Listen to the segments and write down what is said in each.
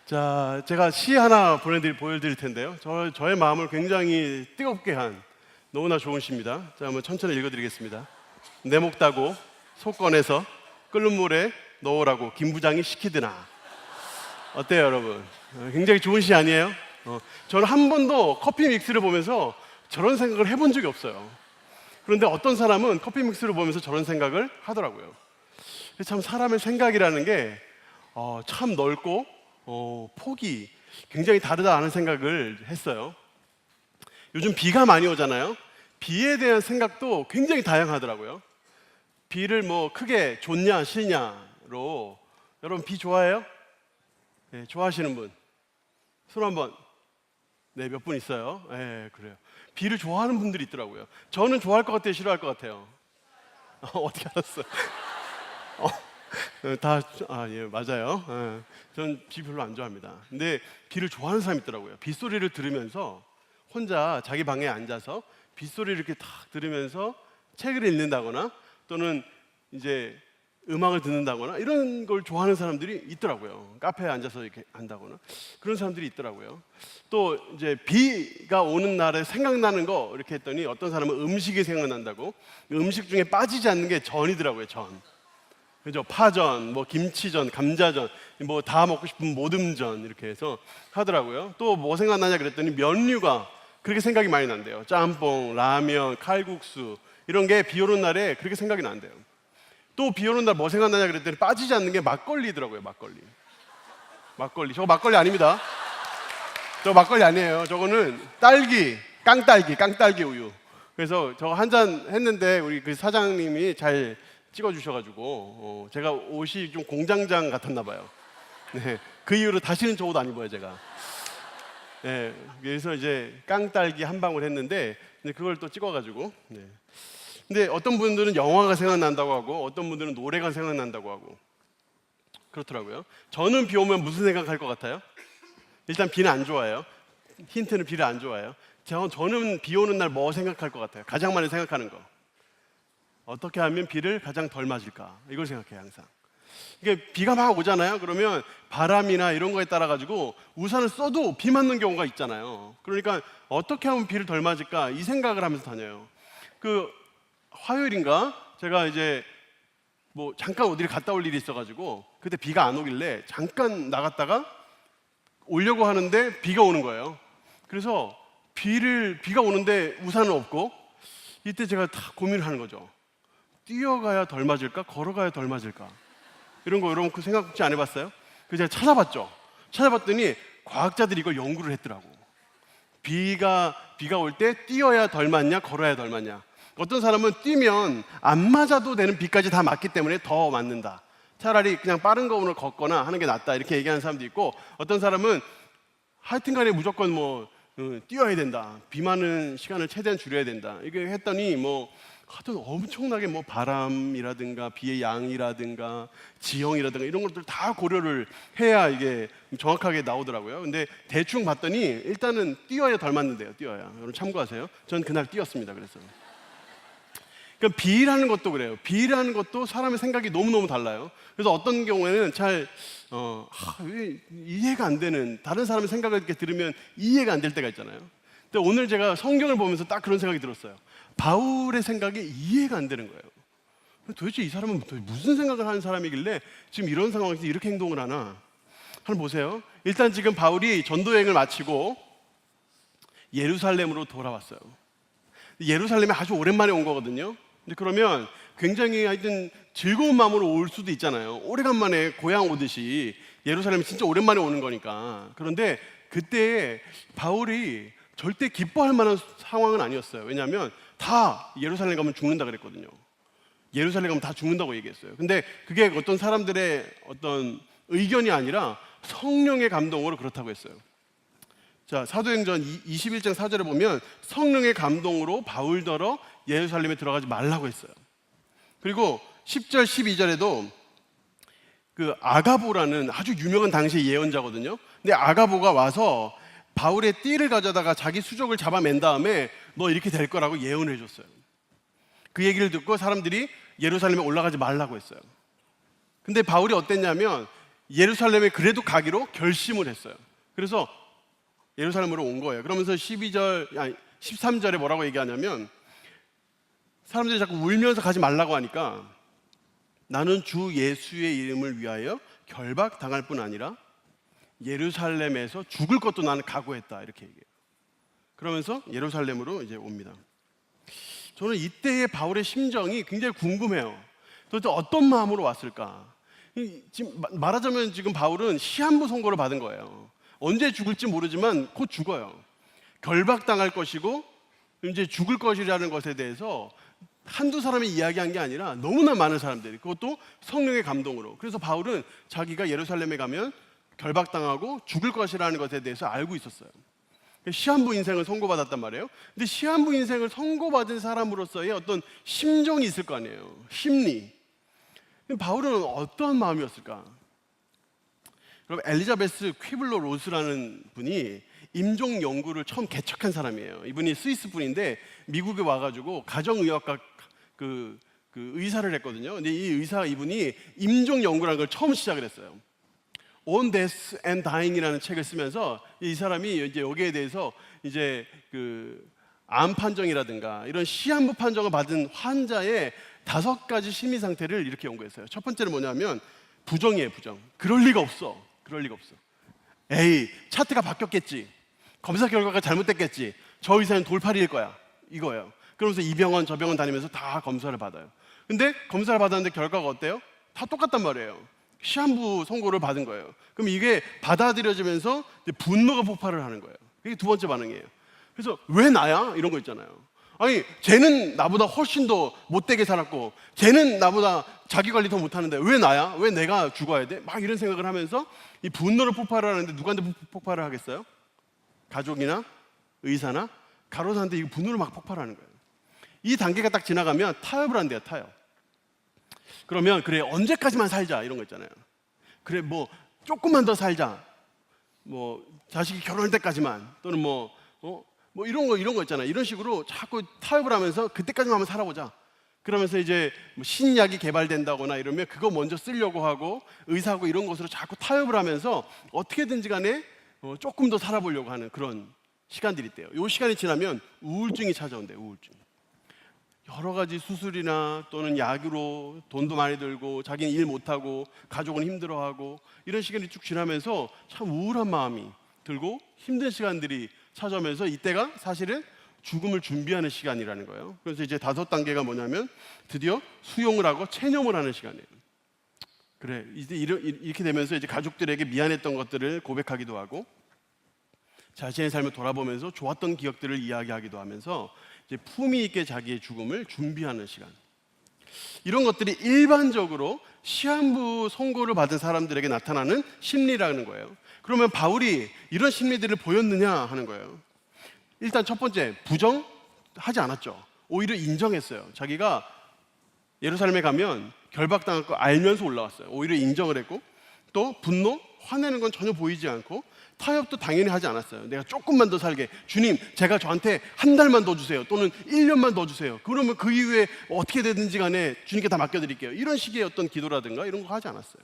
자, 제가 시 하나 보여드릴 텐데요. 저의 마음을 굉장히 뜨겁게 한 너무나 좋은 시입니다. 자, 한번 천천히 읽어드리겠습니다. 내 목 따고 속 꺼내서 끓는 물에 넣으라고 김 부장이 시키드나. 어때요, 여러분? 굉장히 좋은 시 아니에요? 저는 한 번도 커피 믹스를 보면서 저런 생각을 해본 적이 없어요. 그런데 어떤 사람은 커피 믹스를 보면서 저런 생각을 하더라고요. 참 사람의 생각이라는 게 참 넓고 폭이 굉장히 다르다는 생각을 했어요. 요즘 비가 많이 오잖아요. 비에 대한 생각도 굉장히 다양하더라고요. 비를 뭐 크게 좋냐 싫냐로, 여러분 비 좋아해요? 네, 좋아하시는 분 손 한번. 네, 몇 분 있어요. 네, 그래요. 비를 좋아하는 분들이 있더라고요. 저는 좋아할 것 같아요, 싫어할 것 같아요? 어떻게 알았어요? 예, 맞아요. 저는 비 별로 안 좋아합니다. 근데 비를 좋아하는 사람이 있더라고요. 빗소리를 들으면서 혼자 자기 방에 앉아서 빗소리를 이렇게 탁 들으면서 책을 읽는다거나 또는 이제 음악을 듣는다거나 이런 걸 좋아하는 사람들이 있더라고요. 카페에 앉아서 이렇게 한다거나 그런 사람들이 있더라고요. 또 이제 비가 오는 날에 생각나는 거 이렇게 했더니 어떤 사람은 음식이 생각난다고. 음식 중에 빠지지 않는 게 전이더라고요. 전. 그죠? 파전, 뭐 김치전, 감자전, 뭐 다 먹고 싶은 모듬전 이렇게 해서 하더라고요. 또 뭐 생각나냐 그랬더니 면류가 그렇게 생각이 많이 난대요. 짬뽕, 라면, 칼국수 이런 게 비 오는 날에 그렇게 생각이 난대요. 또 비 오는 날 뭐 생각나냐 그랬더니 빠지지 않는 게 막걸리더라고요. 막걸리. 저거 막걸리 아닙니다. 저거 막걸리 아니에요. 저거는 딸기, 깡딸기 우유. 그래서 저거 한 잔 했는데 우리 그 사장님이 잘 찍어주셔가지고 제가 옷이 좀 공장장 같았나 봐요. 네, 그 이후로 다시는 저 옷 안 입어요, 제가. 네, 그래서 이제 깡딸기 한 방울 했는데 그걸 또 찍어가지고. 네. 근데 어떤 분들은 영화가 생각난다고 하고 어떤 분들은 노래가 생각난다고 하고 그렇더라고요. 저는 비 오면 무슨 생각할 것 같아요? 일단 비는 안 좋아해요. 힌트는 비를 안 좋아해요. 저는 비 오는 날 뭐 생각할 것 같아요? 가장 많이 생각하는 거. 어떻게 하면 비를 가장 덜 맞을까? 이걸 생각해요, 항상. 이게 비가 막 오잖아요. 그러면 바람이나 이런 거에 따라 가지고 우산을 써도 비 맞는 경우가 있잖아요. 그러니까 어떻게 하면 비를 덜 맞을까? 이 생각을 하면서 다녀요. 그 화요일인가 제가 이제 뭐 잠깐 어디를 갔다 올 일이 있어가지고 그때 비가 안 오길래 잠깐 나갔다가 오려고 하는데 비가 오는 거예요. 그래서 비가 오는데 우산은 없고 이때 제가 다 고민을 하는 거죠. 뛰어가야 덜 맞을까? 걸어가야 덜 맞을까? 이런 거 여러분 그 생각 혹시 안 해봤어요? 그래서 제가 찾아봤더니 과학자들이 이걸 연구를 했더라고. 비가 올 때 뛰어야 덜 맞냐 걸어야 덜 맞냐. 어떤 사람은 뛰면 안 맞아도 되는 비까지 다 맞기 때문에 더 맞는다. 차라리 그냥 빠른 거운을 걷거나 하는 게 낫다 이렇게 얘기하는 사람도 있고, 어떤 사람은 하여튼간에 무조건 뛰어야 된다. 비 많은 시간을 최대한 줄여야 된다. 이게 했더니 하여튼 엄청나게 바람이라든가 비의 양이라든가 지형이라든가 이런 것들 다 고려를 해야 이게 정확하게 나오더라고요. 근데 대충 봤더니 일단은 뛰어야 덜 맞는데요. 뛰어야. 여러분 참고하세요. 전 그날 뛰었습니다. 그래서. 그러니까 비라는 것도 그래요. 비라는 것도 사람의 생각이 너무너무 달라요. 그래서 어떤 경우에는 잘 왜 이해가 안 되는, 다른 사람의 생각을 이렇게 들으면 이해가 안 될 때가 있잖아요. 근데 오늘 제가 성경을 보면서 딱 그런 생각이 들었어요. 바울의 생각이 이해가 안 되는 거예요. 도대체 이 사람은 무슨 생각을 하는 사람이길래 지금 이런 상황에서 이렇게 행동을 하나? 한번 보세요. 일단 지금 바울이 전도 여행을 마치고 예루살렘으로 돌아왔어요. 예루살렘에 아주 오랜만에 온 거거든요. 근데 그러면 굉장히 하여튼 즐거운 마음으로 올 수도 있잖아요. 오래간만에 고향 오듯이 예루살렘에 진짜 오랜만에 오는 거니까. 그런데 그때 바울이 절대 기뻐할 만한 상황은 아니었어요. 왜냐하면 다 예루살렘 가면 죽는다 그랬거든요. 예루살렘 가면 다 죽는다고 얘기했어요. 근데 그게 어떤 사람들의 어떤 의견이 아니라 성령의 감동으로 그렇다고 했어요. 자, 사도행전 21장 4절에 보면 성령의 감동으로 바울더러 예루살렘에 들어가지 말라고 했어요. 그리고 10절 12절에도 그 아가보라는 아주 유명한 당시의 예언자거든요. 근데 아가보가 와서 바울의 띠를 가져다가 자기 수족을 잡아맨 다음에 너 이렇게 될 거라고 예언을 해줬어요. 그 얘기를 듣고 사람들이 예루살렘에 올라가지 말라고 했어요. 근데 바울이 어땠냐면 예루살렘에 그래도 가기로 결심을 했어요. 그래서 예루살렘으로 온 거예요. 그러면서 13절에 뭐라고 얘기하냐면, 사람들이 자꾸 울면서 가지 말라고 하니까 나는 주 예수의 이름을 위하여 결박당할 뿐 아니라 예루살렘에서 죽을 것도 나는 각오했다, 이렇게 얘기해요. 그러면서 예루살렘으로 이제 옵니다. 저는 이때의 바울의 심정이 굉장히 궁금해요. 도대체 어떤 마음으로 왔을까? 지금 말하자면 지금 바울은 시한부 선고를 받은 거예요. 언제 죽을지 모르지만 곧 죽어요. 결박당할 것이고 이제 죽을 것이라는 것에 대해서 한두 사람이 이야기한 게 아니라 너무나 많은 사람들이, 그것도 성령의 감동으로. 그래서 바울은 자기가 예루살렘에 가면 결박당하고 죽을 것이라는 것에 대해서 알고 있었어요. 시한부 인생을 선고받았단 말이에요. 근데 시한부 인생을 선고받은 사람으로서의 어떤 심정이 있을 거 아니에요. 심리. 바울은 어떠한 마음이었을까? 여러분, 엘리자베스 퀴블러 로스라는 분이 임종 연구를 처음 개척한 사람이에요. 이분이 스위스 분인데 미국에 와가지고 가정의학과 그 의사를 했거든요. 근데 이 이분이 임종 연구라는 걸 처음 시작을 했어요. On Death and Dying이라는 책을 쓰면서 이 사람이 이제 여기에 대해서 이제 암 판정이라든가 이런 시한부 판정을 받은 환자의 5가지 심리 상태를 이렇게 연구했어요. 첫 번째는 뭐냐면 부정이에요, 부정. 그럴 리가 없어. 에이, 차트가 바뀌었겠지. 검사 결과가 잘못됐겠지. 저 의사는 돌팔이일 거야. 이거예요. 그러면서 이 병원 저 병원 다니면서 다 검사를 받아요. 근데 검사를 받았는데 결과가 어때요? 다 똑같단 말이에요. 시한부 선고를 받은 거예요. 그럼 이게 받아들여지면서 이제 분노가 폭발을 하는 거예요. 이게 두 번째 반응이에요. 그래서 왜 나야? 이런 거 있잖아요. 아니, 쟤는 나보다 훨씬 더 못되게 살았고, 쟤는 나보다 자기 관리 더 못하는데 왜 나야? 왜 내가 죽어야 돼? 막 이런 생각을 하면서 이 분노를 폭발을 하는데 누구한테 폭발을 하겠어요? 가족이나 의사나 간호사한테 이 분노를 막 폭발하는 거예요. 이 단계가 딱 지나가면 타협을 한대요, 타협. 그러면 그래, 언제까지만 살자, 이런 거 있잖아요. 그래, 뭐 조금만 더 살자, 뭐 자식이 결혼할 때까지만, 또는 뭐 이런 거 있잖아요. 이런 식으로 자꾸 타협을 하면서 그때까지만 한번 살아보자. 그러면서 이제 뭐 신약이 개발된다거나 이러면 그거 먼저 쓰려고 하고, 의사하고 이런 것으로 자꾸 타협을 하면서 어떻게든지 간에 조금 더 살아보려고 하는 그런 시간들이 있대요. 이 시간이 지나면 우울증이 찾아온대요, 우울증. 여러 가지 수술이나 또는 약으로 돈도 많이 들고, 자기는 일 못하고 가족은 힘들어하고, 이런 시간이 쭉 지나면서 참 우울한 마음이 들고 힘든 시간들이 찾아오면서 이때가 사실은 죽음을 준비하는 시간이라는 거예요. 그래서 이제 5단계가 뭐냐면 드디어 수용을 하고 체념을 하는 시간이에요. 그래, 이제 이렇게 되면서 이제 가족들에게 미안했던 것들을 고백하기도 하고, 자신의 삶을 돌아보면서 좋았던 기억들을 이야기하기도 하면서 이제 품위 있게 자기의 죽음을 준비하는 시간. 이런 것들이 일반적으로 시한부 선고를 받은 사람들에게 나타나는 심리라는 거예요. 그러면 바울이 이런 심리들을 보였느냐 하는 거예요. 일단 첫 번째, 부정하지 않았죠. 오히려 인정했어요. 자기가 예루살렘에 가면 결박당할 거 알면서 올라왔어요. 오히려 인정을 했고, 또 분노, 화내는 건 전혀 보이지 않고, 타협도 당연히 하지 않았어요. 내가 조금만 더 살게, 주님 제가 저한테 한 달만 더 주세요, 또는 1년만 더 주세요. 그러면 그 이후에 어떻게 되든지 간에 주님께 다 맡겨드릴게요. 이런 식의 어떤 기도라든가 이런 거 하지 않았어요.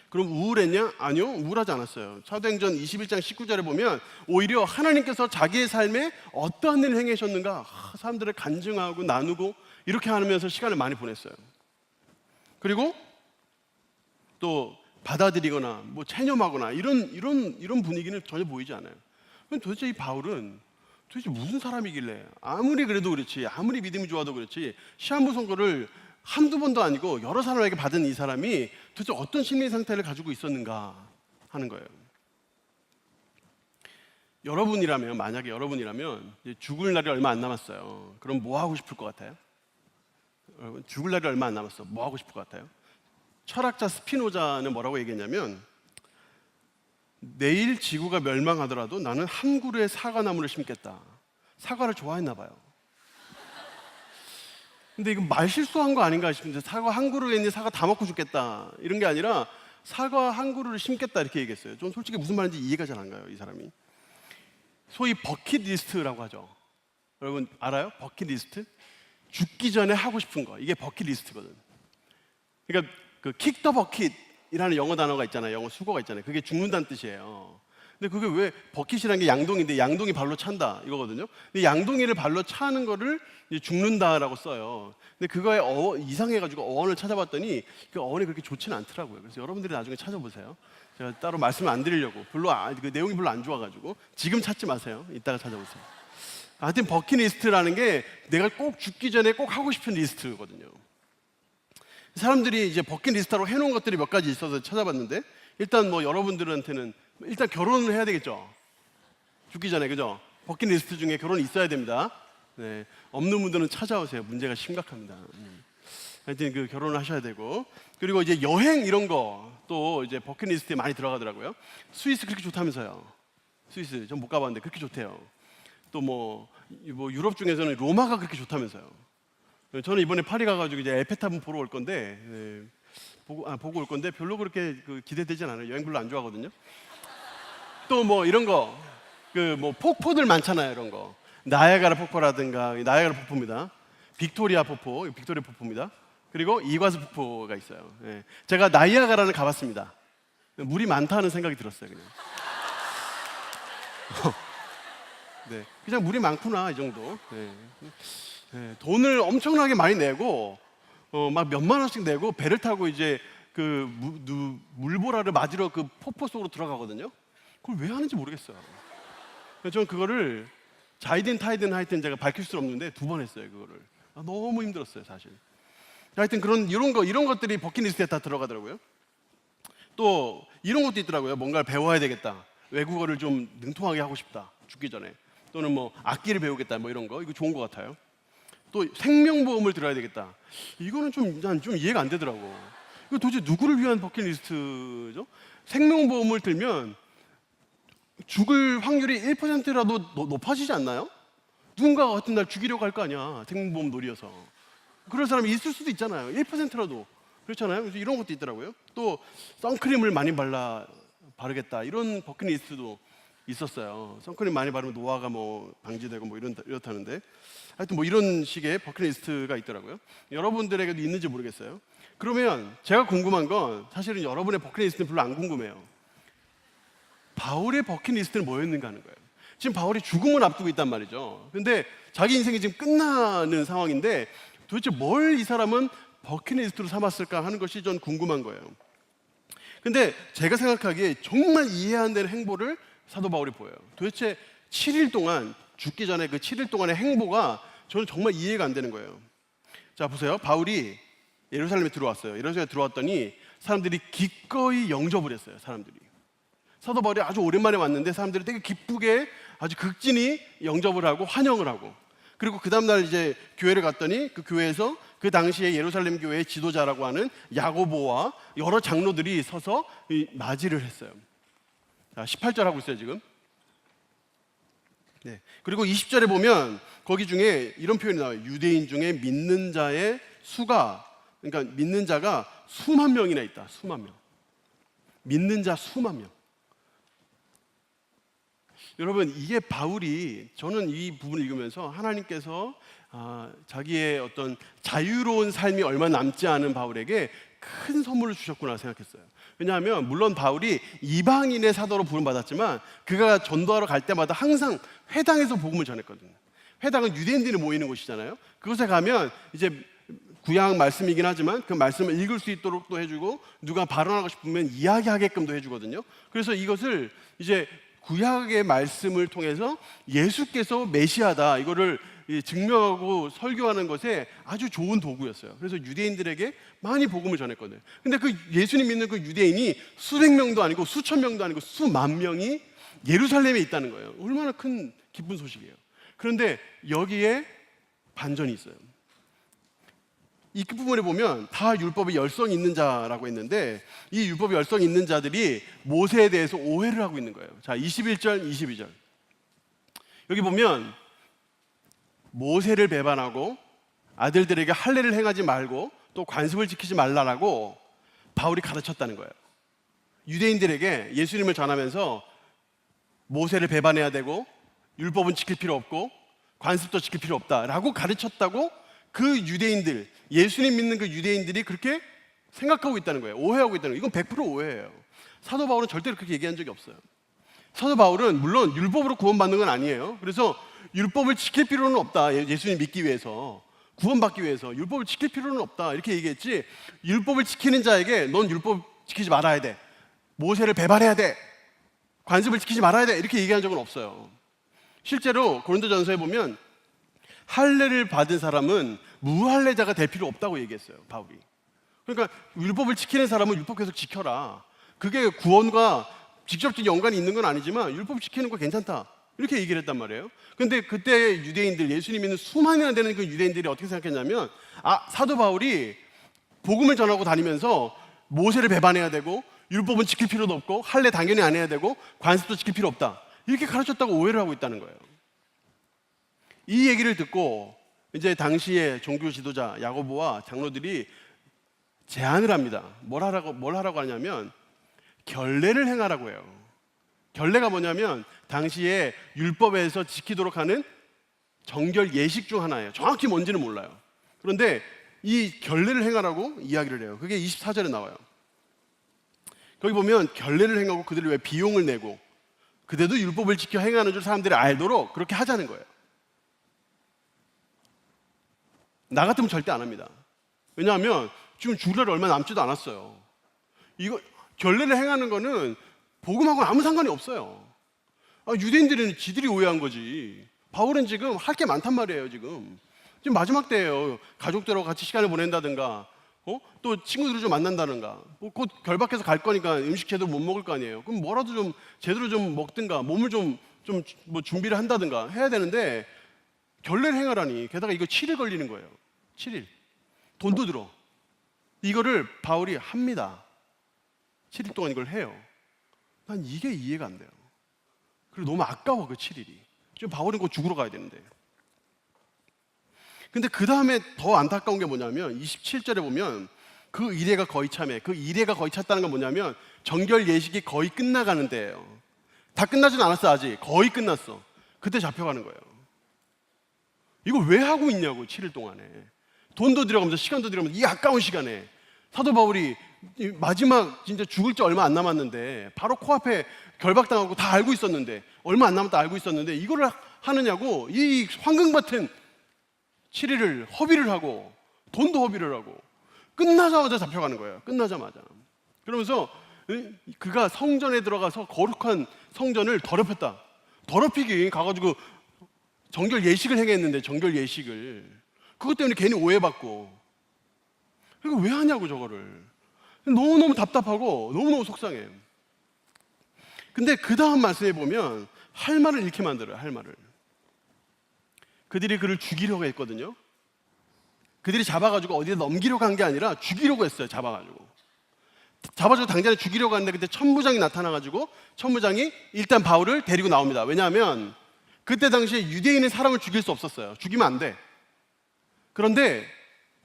그럼 우울했냐? 아니요, 우울하지 않았어요. 사도행전 21장 19절에 보면 오히려 하나님께서 자기의 삶에 어떠한 일을 행하셨는가 사람들을 간증하고 나누고 이렇게 하면서 시간을 많이 보냈어요. 그리고 또 받아들이거나 뭐 체념하거나 이런 분위기는 전혀 보이지 않아요. 그럼 도대체 이 바울은 도대체 무슨 사람이길래, 아무리 그래도 그렇지, 아무리 믿음이 좋아도 그렇지, 시한부 선고를 한두 번도 아니고 여러 사람에게 받은 이 사람이 도대체 어떤 심리 상태를 가지고 있었는가 하는 거예요. 여러분이라면, 만약에 여러분이라면 이제 죽을 날이 얼마 안 남았어요. 그럼 뭐 하고 싶을 것 같아요? 여러분, 죽을 날이 얼마 안 남았어. 뭐 하고 싶을 것 같아요? 철학자 스피노자는 뭐라고 얘기했냐면, 내일 지구가 멸망하더라도 나는 한 그루의 사과나무를 심겠다. 사과를 좋아했나 봐요. 근데 이거 말 실수한 거 아닌가 싶은데, 사과 한 그루에 있는 사과 다 먹고 죽겠다 이런 게 아니라 사과 한 그루를 심겠다 이렇게 얘기했어요. 좀 솔직히 무슨 말인지 이해가 잘 안 가요, 이 사람이. 소위 버킷리스트라고 하죠. 여러분 알아요? 버킷리스트? 죽기 전에 하고 싶은 거, 이게 버킷리스트거든. 그러니까 그 킥 더 버킷, 버킷이라는 영어 단어가 있잖아요. 영어 수거가 있잖아요. 그게 죽는다는 뜻이에요. 근데 그게 왜 버킷이라는 게 양동이인데 양동이 발로 찬다 이거거든요. 근데 양동이를 발로 차는 거를 이제 죽는다라고 써요. 근데 그거에 이상해가지고 어원을 찾아봤더니 그 어원이 그렇게 좋지는 않더라고요. 그래서 여러분들이 나중에 찾아보세요. 제가 따로 말씀을 안 드리려고 그 내용이 별로 안 좋아가지고 지금 찾지 마세요. 이따가 찾아보세요. 하여튼 버킷리스트라는 게 내가 꼭 죽기 전에 꼭 하고 싶은 리스트거든요. 사람들이 이제 버킷리스트로 해놓은 것들이 몇 가지 있어서 찾아봤는데, 일단 뭐 여러분들한테는 일단 결혼을 해야 되겠죠. 죽기 전에, 그죠? 버킷리스트 중에 결혼이 있어야 됩니다. 네, 없는 분들은 찾아오세요. 문제가 심각합니다. 하여튼 그 결혼을 하셔야 되고, 그리고 이제 여행 이런 거 또 이제 버킷리스트에 많이 들어가더라고요. 스위스 그렇게 좋다면서요. 스위스 전 못 가봤는데 그렇게 좋대요. 또 뭐 유럽 중에서는 로마가 그렇게 좋다면서요. 저는 이번에 파리 가가지고 이제 에펠탑 보러 올 건데, 보고 올 건데 별로 그렇게 기대되진 않아요. 여행 별로 안 좋아하거든요. 또 뭐 이런 거, 뭐 폭포들 많잖아요. 이런 거, 나야가라 폭포라든가, 나야가라 폭포입니다. 빅토리아 폭포입니다. 그리고 이과수 폭포가 있어요. 예. 제가 나이아가라는 가봤습니다. 물이 많다는 생각이 들었어요. 그냥. 네, 그냥 물이 많구나 이 정도. 네. 네, 돈을 엄청나게 많이 내고 막 몇만 원씩 내고 배를 타고 이제 물보라를 맞으러 그 폭포 속으로 들어가거든요. 그걸 왜 하는지 모르겠어요. 저는 그거를 자이든 타이든 하여튼 제가 밝힐 수 없는데 2번 했어요. 그거를 너무 힘들었어요, 사실. 하여튼 이런 것들이 버킷리스트에 다 들어가더라고요. 또 이런 것도 있더라고요. 뭔가를 배워야 되겠다. 외국어를 좀 능통하게 하고 싶다. 죽기 전에. 또는 뭐 악기를 배우겠다. 뭐 이런 거. 이거 좋은 것 같아요. 또 생명보험을 들어야 되겠다. 이거는 난 좀 이해가 안 되더라고. 이거 도대체 누구를 위한 버킷리스트죠? 생명보험을 들면 죽을 확률이 1%라도 높아지지 않나요? 누군가가 어떤 날 죽이려고 할 거 아니야. 생명보험 노리여서. 그런 사람이 있을 수도 있잖아요. 1%라도. 그렇잖아요. 그래서 이런 것도 있더라고요. 또 선크림을 많이 바르겠다. 이런 버킷리스트도 있었어요. 선크림 많이 바르면 노화가 뭐 방지되고 뭐 이렇다는데, 하여튼 뭐 이런 식의 버킷리스트가 있더라고요. 여러분들에게도 있는지 모르겠어요. 그러면 제가 궁금한 건, 사실은 여러분의 버킷리스트는 별로 안 궁금해요. 바울의 버킷리스트는 뭐였는가 하는 거예요. 지금 바울이 죽음을 앞두고 있단 말이죠. 근데 자기 인생이 지금 끝나는 상황인데 도대체 뭘 이 사람은 버킷리스트로 삼았을까 하는 것이 전 궁금한 거예요. 근데 제가 생각하기에 정말 이해 안 되는 행보를 사도 바울이 보여요. 도대체 7일 동안, 죽기 전에 그 7일 동안의 행보가 저는 정말 이해가 안 되는 거예요. 자, 보세요. 바울이 예루살렘에 들어왔어요. 예루살렘에 들어왔더니 사람들이 기꺼이 영접을 했어요. 사도 바울이 아주 오랜만에 왔는데 사람들이 되게 기쁘게 아주 극진히 영접을 하고 환영을 하고, 그리고 그 다음날 이제 교회를 갔더니 그 교회에서 그 당시에 예루살렘 교회의 지도자라고 하는 야고보와 여러 장로들이 서서 맞이를 했어요. 자, 18절 하고 있어요 지금. 네. 그리고 20절에 보면 거기 중에 이런 표현이 나와요. 유대인 중에 믿는 자의 수가, 그러니까 믿는 자가 수만 명이나 있다. 수만 명. 믿는 자 수만 명. 여러분, 이게 바울이, 저는 이 부분을 읽으면서 하나님께서 자기의 어떤 자유로운 삶이 얼마 남지 않은 바울에게 큰 선물을 주셨구나 생각했어요. 왜냐하면 물론 바울이 이방인의 사도로 부름받았지만 그가 전도하러 갈 때마다 항상 회당에서 복음을 전했거든요. 회당은 유대인들이 모이는 곳이잖아요. 그곳에 가면 이제 구약 말씀이긴 하지만 그 말씀을 읽을 수 있도록 또 해주고, 누가 발언하고 싶으면 이야기하게끔도 해주거든요. 그래서 이것을 이제 구약의 말씀을 통해서 예수께서 메시아다, 이거를 증명하고 설교하는 것에 아주 좋은 도구였어요. 그래서 유대인들에게 많이 복음을 전했거든요. 근데 그 예수님 믿는 그 유대인이 수백 명도 아니고 수천 명도 아니고 수만 명이 예루살렘에 있다는 거예요. 얼마나 큰 기쁜 소식이에요. 그런데 여기에 반전이 있어요. 이 부분에 보면 다 율법에 열성이 있는 자라고 했는데, 이 율법에 열성이 있는 자들이 모세에 대해서 오해를 하고 있는 거예요. 자, 21절, 22절. 여기 보면 모세를 배반하고 아들들에게 할례를 행하지 말고 또 관습을 지키지 말라라고 바울이 가르쳤다는 거예요. 유대인들에게 예수님을 전하면서 모세를 배반해야 되고 율법은 지킬 필요 없고 관습도 지킬 필요 없다라고 가르쳤다고 그 유대인들, 예수님 믿는 그 유대인들이 그렇게 생각하고 있다는 거예요. 오해하고 있다는 거예요. 이건 100% 오해예요. 사도 바울은 절대로 그렇게 얘기한 적이 없어요. 사도 바울은 물론 율법으로 구원받는 건 아니에요. 그래서 율법을 지킬 필요는 없다. 예수님 믿기 위해서, 구원받기 위해서 율법을 지킬 필요는 없다 이렇게 얘기했지, 율법을 지키는 자에게 넌 율법 지키지 말아야 돼, 모세를 배반해야 돼, 관습을 지키지 말아야 돼 이렇게 얘기한 적은 없어요. 실제로 고린도전서에 보면 할례를 받은 사람은 무할례자가 될 필요 없다고 얘기했어요, 바울이. 그러니까 율법을 지키는 사람은 율법 계속 지켜라. 그게 구원과 직접적인 연관이 있는 건 아니지만 율법 지키는 거 괜찮다 이렇게 얘기를 했단 말이에요. 근데 그때 유대인들, 예수님 믿는 수만이나 되는 그 유대인들이 어떻게 생각했냐면, 사도 바울이 복음을 전하고 다니면서 모세를 배반해야 되고 율법은 지킬 필요도 없고 할례 당연히 안 해야 되고 관습도 지킬 필요 없다 이렇게 가르쳤다고 오해를 하고 있다는 거예요. 이 얘기를 듣고 이제 당시의 종교 지도자 야고보와 장로들이 제안을 합니다. 뭘 하라고 하냐면 결례를 행하라고 해요. 결례가 뭐냐면 당시에 율법에서 지키도록 하는 정결 예식 중 하나예요. 정확히 뭔지는 몰라요. 그런데 이 결례를 행하라고 이야기를 해요. 그게 24절에 나와요. 거기 보면 결례를 행하고 그들이 왜 비용을 내고 그대도 율법을 지켜 행하는 줄 사람들이 알도록 그렇게 하자는 거예요. 나 같으면 절대 안 합니다. 왜냐하면 지금 주일날 얼마 남지도 않았어요. 이거 결례를 행하는 거는 복음하고는 아무 상관이 없어요. 유대인들은 지들이 오해한 거지. 바울은 지금 할 게 많단 말이에요. 지금 마지막 때예요. 가족들하고 같이 시간을 보낸다든가, 또 친구들을 좀 만난다든가, 곧 결박해서 갈 거니까 음식 제대로 못 먹을 거 아니에요. 그럼 뭐라도 좀 제대로 좀 먹든가, 몸을 좀 뭐 준비를 한다든가 해야 되는데 결례를 행하라니. 게다가 이거 7일 걸리는 거예요. 7일. 돈도 들어. 이거를 바울이 합니다. 7일 동안 이걸 해요. 난 이게 이해가 안 돼요. 그리고 너무 아까워, 그 7일이. 지금 바울은 곧 죽으러 가야 되는데. 근데 그 다음에 더 안타까운 게 뭐냐면 27절에 보면 그 이래가 거의 참해. 그 이래가 거의 찼다는 건 뭐냐면 정결 예식이 거의 끝나가는 데예요. 다 끝나진 않았어. 아직 거의 끝났어. 그때 잡혀가는 거예요. 이걸 왜 하고 있냐고. 7일 동안에 돈도 들여가면서 시간도 들여가면서 이 아까운 시간에 사도 바울이 마지막 진짜 죽을 지 얼마 안 남았는데, 바로 코앞에 결박당하고 다 알고 있었는데, 얼마 안 남았다 알고 있었는데 이거를 하느냐고. 이 황금 같은 7일을 허비를 하고 돈도 허비를 하고 끝나자마자 잡혀가는 거예요. 끝나자마자. 그러면서 그가 성전에 들어가서 거룩한 성전을 더럽혔다. 더럽히기 가가지고 정결 예식을 행했는데, 정결 예식을 그것 때문에 괜히 오해받고. 이거 왜 하냐고 저거를. 너무너무 답답하고 너무너무 속상해. 근데 그 다음 말씀에 보면 할 말을 잃게 만들어요. 할 말을. 그들이 그를 죽이려고 했거든요. 그들이 잡아가지고 어디에 넘기려고 한 게 아니라 죽이려고 했어요. 잡아가지고 당장에 죽이려고 하는데, 그때 천부장이 나타나가지고 천부장이 일단 바울을 데리고 나옵니다. 왜냐하면 그때 당시에 유대인은 사람을 죽일 수 없었어요. 죽이면 안 돼. 그런데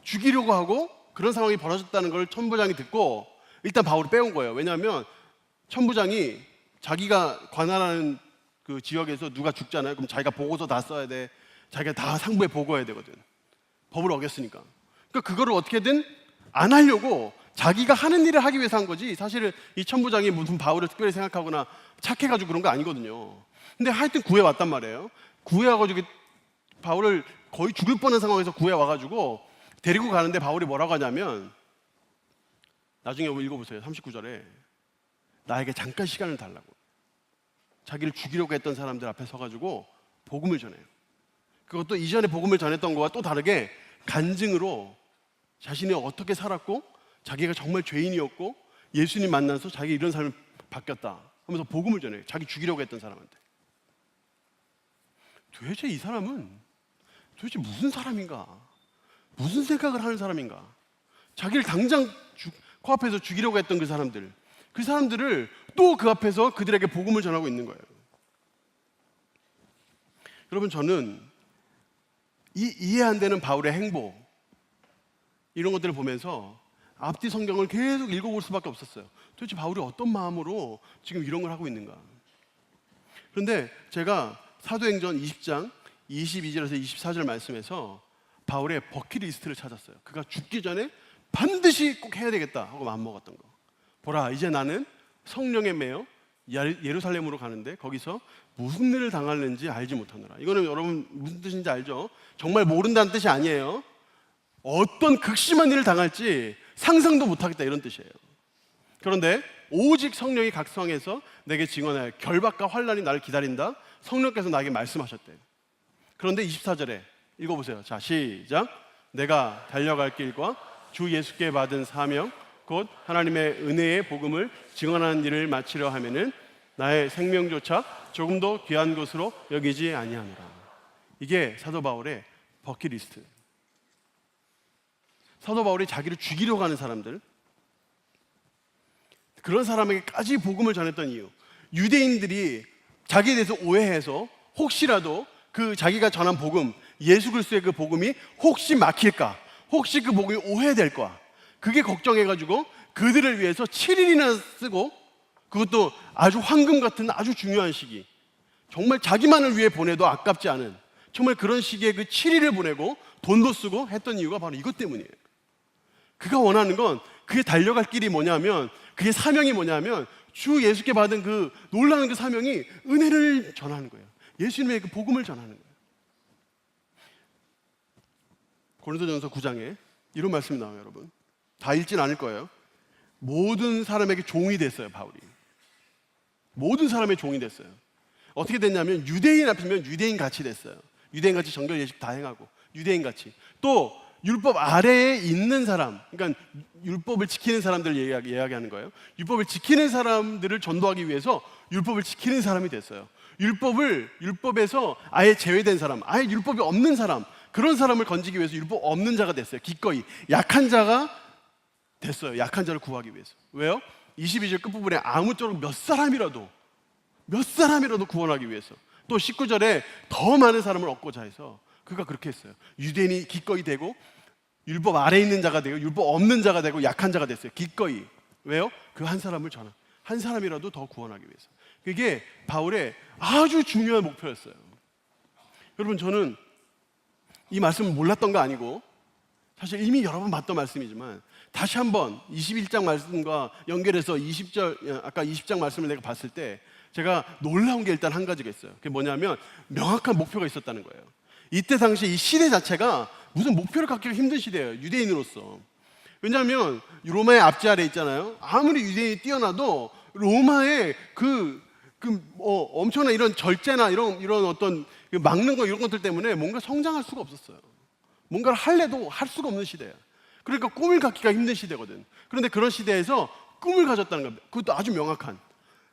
죽이려고 하고 그런 상황이 벌어졌다는 걸 천부장이 듣고 일단 바울을 빼온 거예요. 왜냐하면 천부장이 자기가 관할하는 그 지역에서 누가 죽잖아요. 그럼 자기가 보고서 다 써야 돼. 자기가 다 상부에 보고해야 되거든. 법을 어겼으니까. 그러니까 그거를 어떻게든 안 하려고 자기가 하는 일을 하기 위해서 한 거지, 사실은 이 천부장이 무슨 바울을 특별히 생각하거나 착해가지고 그런 거 아니거든요. 근데 하여튼 구해왔단 말이에요. 구해와가지고 바울을 거의 죽을 뻔한 상황에서 구해와가지고 데리고 가는데 바울이 뭐라고 하냐면, 나중에 읽어보세요. 39절에 나에게 잠깐 시간을 달라고. 자기를 죽이려고 했던 사람들 앞에 서가지고 복음을 전해요. 그것도 이전에 복음을 전했던 거와 또 다르게 간증으로 자신이 어떻게 살았고 자기가 정말 죄인이었고 예수님 만나서 자기 이런 삶을 바뀌었다 하면서 복음을 전해요. 자기 죽이려고 했던 사람한테. 도대체 이 사람은 도대체 무슨 사람인가? 무슨 생각을 하는 사람인가? 자기를 당장 코앞에서 죽이려고 했던 그 사람들을 또 그 앞에서 그들에게 복음을 전하고 있는 거예요. 여러분, 저는 이해 안 되는 바울의 행보, 이런 것들을 보면서 앞뒤 성경을 계속 읽어볼 수밖에 없었어요. 도대체 바울이 어떤 마음으로 지금 이런 걸 하고 있는가? 그런데 제가 사도행전 20장 22절에서 24절 말씀에서 바울의 버킷리스트를 찾았어요. 그가 죽기 전에 반드시 꼭 해야 되겠다 하고 마음먹었던 거. 보라, 이제 나는 성령에 매여 예루살렘으로 가는데 거기서 무슨 일을 당하는지 알지 못하노라. 이거는 여러분 무슨 뜻인지 알죠? 정말 모른다는 뜻이 아니에요. 어떤 극심한 일을 당할지 상상도 못하겠다, 이런 뜻이에요. 그런데 오직 성령이 각성해서 내게 증언하여 결박과 환난이 나를 기다린다. 성령께서 나에게 말씀하셨대요. 그런데 24절에 읽어보세요. 자, 시작. 내가 달려갈 길과 주 예수께 받은 사명 곧 하나님의 은혜의 복음을 증언하는 일을 마치려 하면은 나의 생명조차 조금도 귀한 것으로 여기지 아니하노라. 이게 사도 바울의 버킷리스트. 사도 바울이 자기를 죽이려고 하는 사람들, 그런 사람에게까지 복음을 전했던 이유, 유대인들이 자기에 대해서 오해해서 혹시라도 그 자기가 전한 복음, 예수 그리스도의 그 복음이 혹시 막힐까, 혹시 그 복음이 오해될까, 그게 걱정해가지고 그들을 위해서 7일이나 쓰고, 그것도 아주 황금 같은 아주 중요한 시기, 정말 자기만을 위해 보내도 아깝지 않은 정말 그런 시기에 그 7일을 보내고 돈도 쓰고 했던 이유가 바로 이것 때문이에요. 그가 원하는 건, 그의 달려갈 길이 뭐냐면, 그의 사명이 뭐냐면 주 예수께 받은 그 놀라운 그 사명이 은혜를 전하는 거예요. 예수님의 그 복음을 전하는 거예요. 고린도전서 9장에 이런 말씀이 나와요. 여러분 다 읽진 않을 거예요. 모든 사람에게 종이 됐어요. 바울이 모든 사람의 종이 됐어요. 어떻게 됐냐면 유대인 앞이면 유대인 같이 됐어요. 유대인 같이 정결 예식 다 행하고, 유대인 같이. 또 율법 아래에 있는 사람, 그러니까 율법을 지키는 사람들을 이야기하는 거예요. 율법을 지키는 사람들을 전도하기 위해서 율법을 지키는 사람이 됐어요. 율법에서 아예 제외된 사람, 아예 율법이 없는 사람, 그런 사람을 건지기 위해서 율법 없는 자가 됐어요. 기꺼이 약한 자가 됐어요. 약한 자를 구하기 위해서. 왜요? 22절 끝부분에 아무쪼록 몇 사람이라도 구원하기 위해서. 또 19절에 더 많은 사람을 얻고자 해서 그가 그렇게 했어요. 유대인이 기꺼이 되고, 율법 아래에 있는 자가 되고, 율법 없는 자가 되고, 약한 자가 됐어요. 기꺼이. 왜요? 그 한 사람을 한 사람이라도 더 구원하기 위해서. 그게 바울의 아주 중요한 목표였어요. 여러분, 저는 이 말씀을 몰랐던 거 아니고 사실 이미 여러 번 봤던 말씀이지만 다시 한번 21장 말씀과 연결해서 20절, 아까 20장 말씀을 내가 봤을 때 제가 놀라운 게 일단 한 가지가 있어요. 그게 뭐냐면 명확한 목표가 있었다는 거예요. 이때 당시 이 시대 자체가 무슨 목표를 갖기가 힘든 시대예요. 유대인으로서. 왜냐하면 로마의 압제 아래 있잖아요. 아무리 유대인이 뛰어나도 로마의 엄청난 이런 절제나 이런 어떤 막는 거 이런 것들 때문에 뭔가 성장할 수가 없었어요. 뭔가를 할래도 할 수가 없는 시대야. 그러니까 꿈을 갖기가 힘든 시대거든. 그런데 그런 시대에서 꿈을 가졌다는 거야. 그것도 아주 명확한.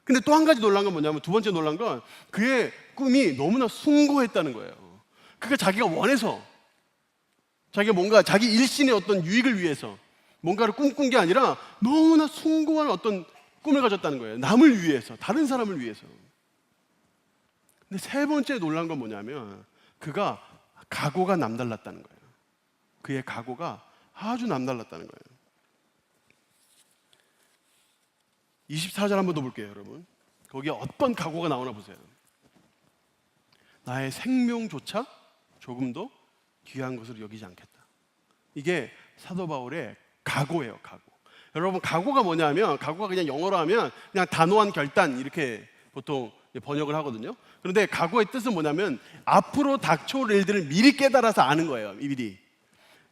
근데 또 한 가지 놀란 건 뭐냐면, 두 번째 놀란 건 그의 꿈이 너무나 숭고했다는 거예요. 그가 자기가 원해서, 자기가 뭔가 자기 일신의 어떤 유익을 위해서 뭔가를 꿈꾼 게 아니라 너무나 숭고한 어떤 꿈을 가졌다는 거예요. 남을 위해서, 다른 사람을 위해서. 근데 세 번째 놀란 건 뭐냐면 그가 각오가 남달랐다는 거예요. 그의 각오가 아주 남달랐다는 거예요. 24절 한번 더 볼게요, 여러분. 거기에 어떤 각오가 나오나 보세요. 나의 생명조차 조금도 귀한 것으로 여기지 않겠다. 이게 사도 바울의 각오예요, 각오. 여러분, 각오가 뭐냐면, 각오가 그냥 영어로 하면 그냥 단호한 결단, 이렇게 보통 번역을 하거든요. 그런데 각오의 뜻은 뭐냐면 앞으로 닥쳐올 일들을 미리 깨달아서 아는 거예요. 미리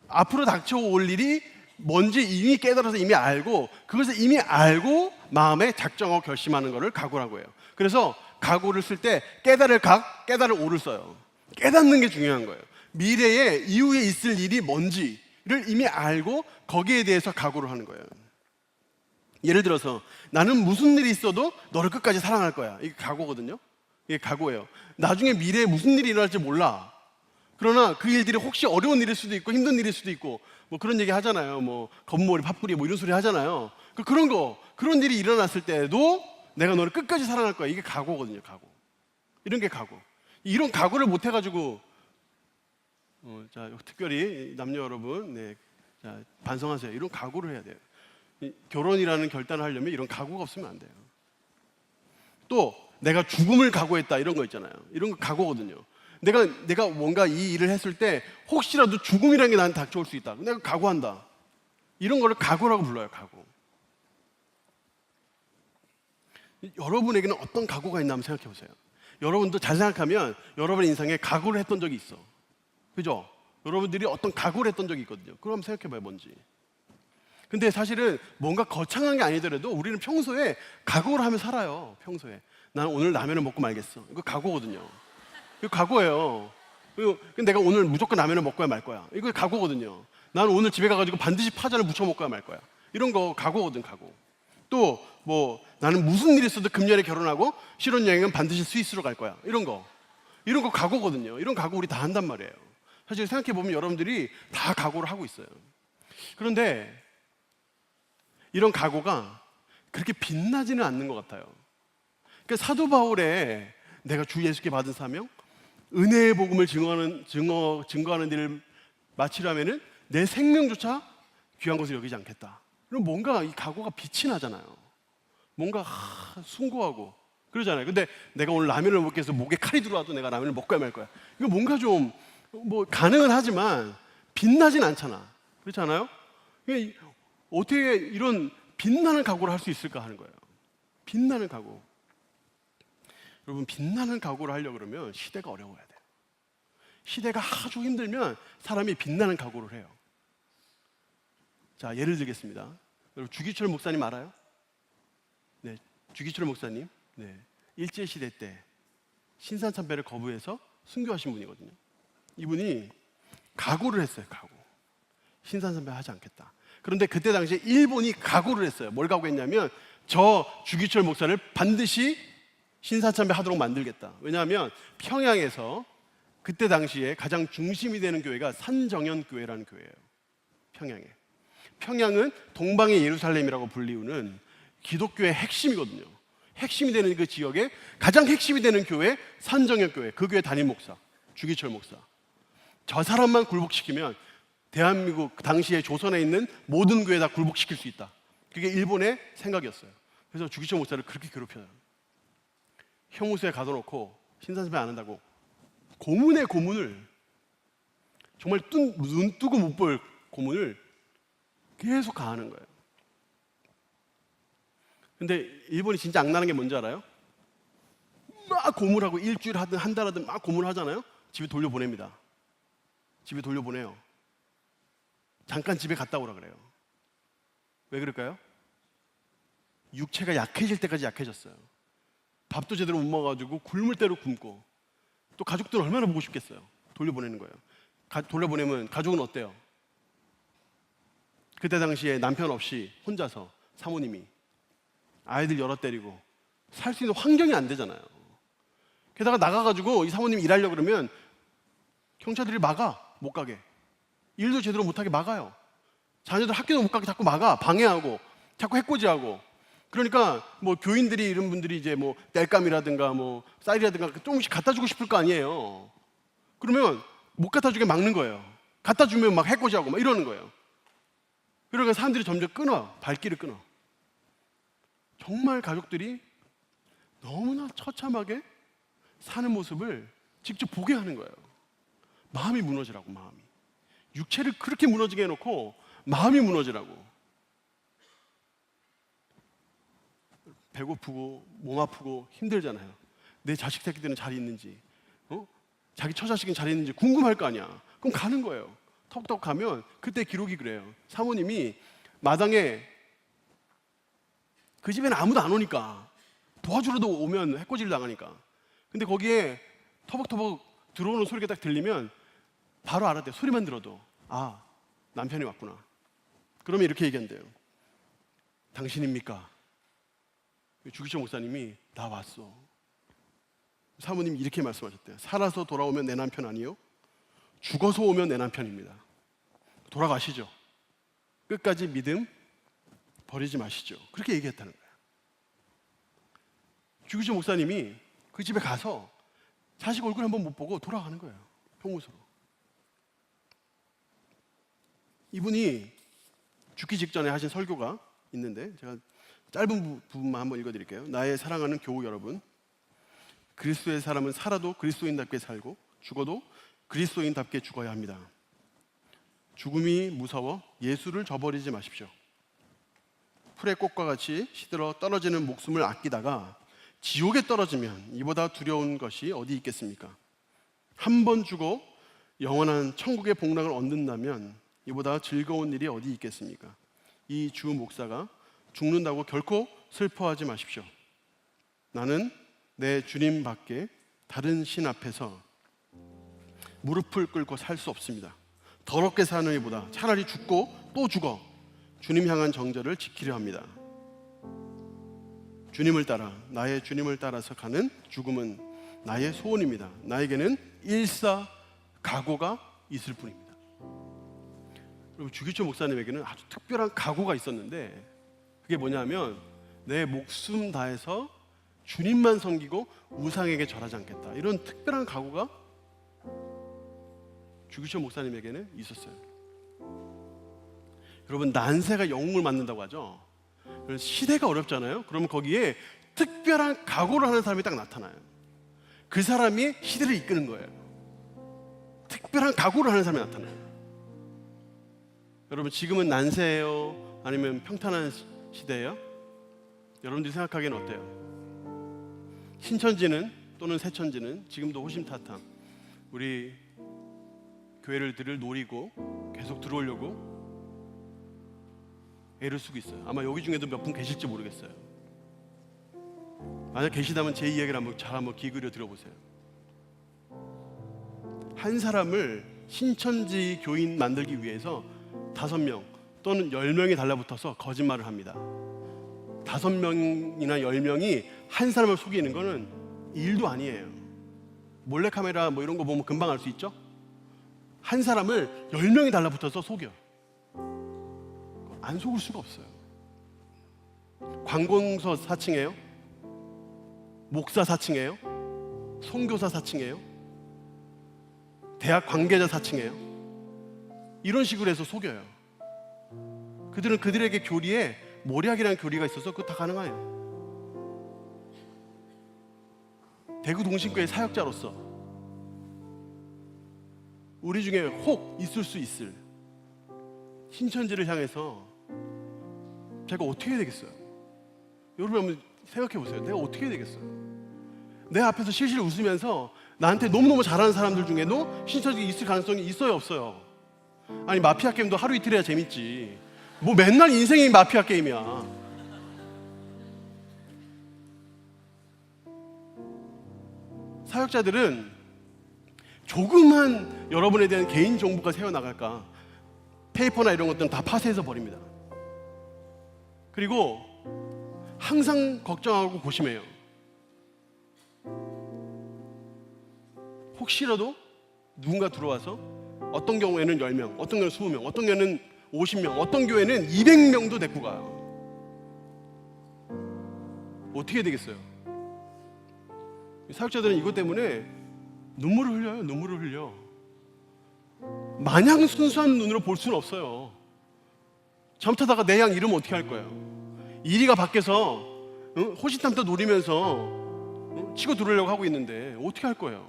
앞으로 닥쳐올 일이 뭔지 이미 깨달아서 이미 알고, 그것을 이미 알고 마음에 작정하고 결심하는 것을 각오라고 해요. 그래서 각오를 쓸 때 깨달을 각, 깨달을 오를 써요. 깨닫는 게 중요한 거예요. 미래에 이후에 있을 일이 뭔지를 이미 알고 거기에 대해서 각오를 하는 거예요. 예를 들어서 나는 무슨 일이 있어도 너를 끝까지 사랑할 거야. 이게 각오거든요. 이게 각오예요. 나중에 미래에 무슨 일이 일어날지 몰라. 그러나 그 일들이 혹시 어려운 일일 수도 있고 힘든 일일 수도 있고, 뭐 그런 얘기 하잖아요. 뭐 건물이 팥뿌리 뭐 이런 소리 하잖아요. 그런 일이 일어났을 때도 내가 너를 끝까지 사랑할 거야. 이게 각오거든요. 각오. 이런 게 각오. 이런 각오를 못 해가지고 자, 특별히 남녀 여러분, 네, 자, 반성하세요. 이런 각오를 해야 돼요. 결혼이라는 결단을 하려면 이런 각오가 없으면 안 돼요. 또 내가 죽음을 각오했다, 이런 거 있잖아요. 이런 거 각오거든요. 내가 뭔가 이 일을 했을 때 혹시라도 죽음이라는 게 나한테 닥쳐올 수 있다. 내가 각오한다. 이런 거를 각오라고 불러요. 각오. 여러분에게는 어떤 각오가 있나 한번 생각해 보세요. 여러분도 잘 생각하면 여러분의 인생에 각오를 했던 적이 있어. 그죠? 여러분들이 어떤 각오를 했던 적이 있거든요. 그럼 한번 생각해 봐요. 뭔지. 근데 사실은 뭔가 거창한 게 아니더라도 우리는 평소에 각오를 하며 살아요. 평소에 나는 오늘 라면을 먹고 말겠어. 이거 각오거든요. 이거 각오예요. 근데 내가 오늘 무조건 라면을 먹고야 말 거야. 이거 각오거든요. 나는 오늘 집에 가가지고 반드시 파전을 무쳐 먹고야 말 거야. 이런 거 각오거든. 각오. 또 뭐 나는 무슨 일이 있어도 금년에 결혼하고 신혼여행은 반드시 스위스로 갈 거야. 이런 거 각오거든요. 이런 각오 우리 다 한단 말이에요. 사실 생각해 보면 여러분들이 다 각오를 하고 있어요. 그런데 이런 각오가 그렇게 빛나지는 않는 것 같아요. 그러니까 사도 바울의 내가 주 예수께 받은 사명, 은혜의 복음을 증거하는 일을 마치려면은 내 생명조차 귀한 것을 여기지 않겠다. 그럼 뭔가 이 각오가 빛이 나잖아요. 뭔가 숭고하고 그러잖아요. 근데 내가 오늘 라면을 먹기 위해서 목에 칼이 들어와도 내가 라면을 먹고야 말 거야. 이거 뭔가 좀 뭐 가능은 하지만 빛나진 않잖아. 그렇지 않아요? 어떻게 이런 빛나는 각오를 할 수 있을까 하는 거예요. 빛나는 각오. 여러분, 빛나는 각오를 하려고 그러면 시대가 어려워야 돼요. 시대가 아주 힘들면 사람이 빛나는 각오를 해요. 자, 예를 들겠습니다. 여러분, 주기철 목사님 알아요? 네, 주기철 목사님. 네, 일제시대 때 신사참배를 거부해서 순교하신 분이거든요. 이분이 각오를 했어요. 각오. 신사참배 하지 않겠다. 그런데 그때 당시에 일본이 각오를 했어요. 뭘 각오했냐면 저 주기철 목사를 반드시 신사참배 하도록 만들겠다. 왜냐하면 평양에서 그때 당시에 가장 중심이 되는 교회가 산정연교회라는 교회예요. 평양은 동방의 예루살렘이라고 불리우는 기독교의 핵심이거든요. 핵심이 되는 그 지역에 가장 핵심이 되는 교회 산정연교회, 그 교회 담임 목사 주기철 목사. 저 사람만 굴복시키면 대한민국 당시에 조선에 있는 모든 교회 다 굴복시킬 수 있다. 그게 일본의 생각이었어요. 그래서 주기철 목사를 그렇게 괴롭혀요. 형무소에 가둬놓고 신사참배 안 한다고 고문의 고문을, 정말 눈 뜨고 못 볼 고문을 계속 가하는 거예요. 근데 일본이 진짜 악랄한 게 뭔지 알아요? 막 고문하고 일주일 하든 한 달 하든 막 고문하잖아요. 집에 돌려보냅니다. 집에 돌려보내요. 잠깐 집에 갔다 오라 그래요. 왜 그럴까요? 육체가 약해질 때까지 약해졌어요. 밥도 제대로 못 먹어가지고 굶을 대로 굶고, 또 가족들은 얼마나 보고 싶겠어요. 돌려보내는 거예요. 돌려보내면 가족은 어때요? 그때 당시에 남편 없이 혼자서 사모님이 아이들 여러 때리고 살 수 있는 환경이 안 되잖아요. 게다가 나가가지고 이 사모님이 일하려고 그러면 경찰들이 막아, 못 가게. 일도 제대로 못하게 막아요. 자녀들 학교도 못 가게 자꾸 막아, 방해하고 자꾸 해코지하고. 그러니까 뭐 교인들이, 이런 분들이 이제 뭐 땔감이라든가 뭐 쌀이라든가 조금씩 갖다 주고 싶을 거 아니에요. 그러면 못 갖다 주게 막는 거예요. 갖다 주면 막 해코지하고 막 이러는 거예요. 그러니까 사람들이 점점 끊어, 발길을 끊어. 정말 가족들이 너무나 처참하게 사는 모습을 직접 보게 하는 거예요. 마음이 무너지라고, 마음이. 육체를 그렇게 무너지게 해놓고 마음이 무너지라고. 배고프고 몸 아프고 힘들잖아요. 내 자식 새끼들은 잘 있는지, 자기 처자식은 잘 있는지 궁금할 거 아니야. 그럼 가는 거예요. 턱턱 가면 그때 기록이 그래요. 사모님이 마당에, 그 집에는 아무도 안 오니까, 도와주러도 오면 해코지를 당하니까. 근데 거기에 터벅터벅 들어오는 소리가 딱 들리면 바로 알아대요. 소리만 들어도. 아, 남편이 왔구나. 그러면 이렇게 얘기한대요. 당신입니까? 주기철 목사님이 나 왔어. 사모님이 이렇게 말씀하셨대요. 살아서 돌아오면 내 남편 아니요, 죽어서 오면 내 남편입니다. 돌아가시죠. 끝까지 믿음 버리지 마시죠. 그렇게 얘기했다는 거예요. 주기철 목사님이 그 집에 가서 자식 얼굴 한번 못 보고 돌아가는 거예요. 형무소로. 이분이 죽기 직전에 하신 설교가 있는데 제가 짧은 부분만 한번 읽어드릴게요. 나의 사랑하는 교우 여러분, 그리스도의 사람은 살아도 그리스도인답게 살고 죽어도 그리스도인답게 죽어야 합니다. 죽음이 무서워 예수를 저버리지 마십시오. 풀의 꽃과 같이 시들어 떨어지는 목숨을 아끼다가 지옥에 떨어지면 이보다 두려운 것이 어디 있겠습니까? 한 번 죽어 영원한 천국의 복락을 얻는다면 이보다 즐거운 일이 어디 있겠습니까? 이 주 목사가 죽는다고 결코 슬퍼하지 마십시오. 나는 내 주님 밖에 다른 신 앞에서 무릎을 꿇고 살 수 없습니다. 더럽게 사는 이보다 차라리 죽고 또 죽어 주님 향한 정절을 지키려 합니다. 주님을 따라, 나의 주님을 따라서 가는 죽음은 나의 소원입니다. 나에게는 일사각오가 있을 뿐입니다. 여러분, 주기철 목사님에게는 아주 특별한 각오가 있었는데 그게 뭐냐면 내 목숨 다해서 주님만 섬기고 우상에게 절하지 않겠다, 이런 특별한 각오가 주기철 목사님에게는 있었어요. 여러분, 난세가 영웅을 만든다고 하죠. 시대가 어렵잖아요. 그러면 거기에 특별한 각오를 하는 사람이 딱 나타나요. 그 사람이 시대를 이끄는 거예요. 특별한 각오를 하는 사람이 나타나요. 여러분, 지금은 난세예요? 아니면 평탄한 시대예요? 여러분들이 생각하기에는 어때요? 신천지는 또는 새천지는 지금도 호심타탐 우리 교회를 노리고 계속 들어오려고 애를 쓰고 있어요. 아마 여기 중에도 몇 분 계실지 모르겠어요. 만약 계시다면 제 이야기를 한번 귀 기울여 들어보세요. 한 사람을 신천지 교인 만들기 위해서 5명 또는 10명이 달라붙어서 거짓말을 합니다. 5명이나 10명이 한 사람을 속이는 거는 일도 아니에요. 몰래카메라 뭐 이런 거 보면 금방 알 수 있죠? 한 사람을 10명이 달라붙어서 속여. 안 속을 수가 없어요. 관공서 사칭해요? 목사 사칭해요? 선교사 사칭해요? 대학 관계자 사칭해요? 이런 식으로 해서 속여요. 그들은 그들에게 교리에 모략이라는 교리가 있어서 그거 다 가능해요. 대구 동신교회 사역자로서 우리 중에 혹 있을 수 있을 신천지를 향해서 제가 어떻게 해야 되겠어요? 여러분 한번 생각해 보세요. 내가 어떻게 해야 되겠어요? 내 앞에서 실실 웃으면서 나한테 너무너무 잘하는 사람들 중에도 신천지가 있을 가능성이 있어요, 없어요? 아니, 마피아 게임도 하루 이틀 해야 재밌지, 뭐 맨날 인생이 마피아 게임이야. 사역자들은 조그만 여러분에 대한 개인 정보가 새어나갈까 페이퍼나 이런 것들은 다 파쇄해서 버립니다. 그리고 항상 걱정하고 고심해요. 혹시라도 누군가 들어와서 어떤 경우에는 10명, 어떤 경우는 20명, 어떤 경우에는 50명, 어떤 교회는 200명도 데리고 가요. 어떻게 해야 되겠어요? 사역자들은 이것 때문에 눈물을 흘려요. 눈물을 흘려. 마냥 순수한 눈으로 볼 수는 없어요. 잘못하다가 내 양 잃으면 어떻게 할 거예요? 이리가 밖에서 호시탐탐 노리면서 치고 들어오려고 하고 있는데 어떻게 할 거예요?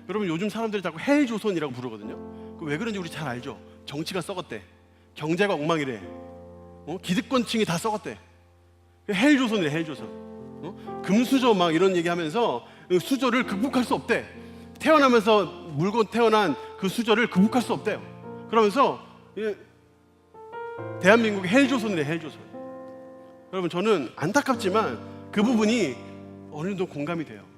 여러분, 요즘 사람들이 자꾸 헬조선이라고 부르거든요. 왜 그런지 우리 잘 알죠? 정치가 썩었대, 경제가 엉망이래, 기득권층이 다 썩었대. 헬조선이래, 헬조선. 금수저 막 이런 얘기하면서 수저를 극복할 수 없대. 태어나면서 물고 태어난 그 수저를 극복할 수 없대요. 그러면서 대한민국의 헬조선이래, 헬조선. 여러분, 저는 안타깝지만 그 부분이 어느 정도 공감이 돼요.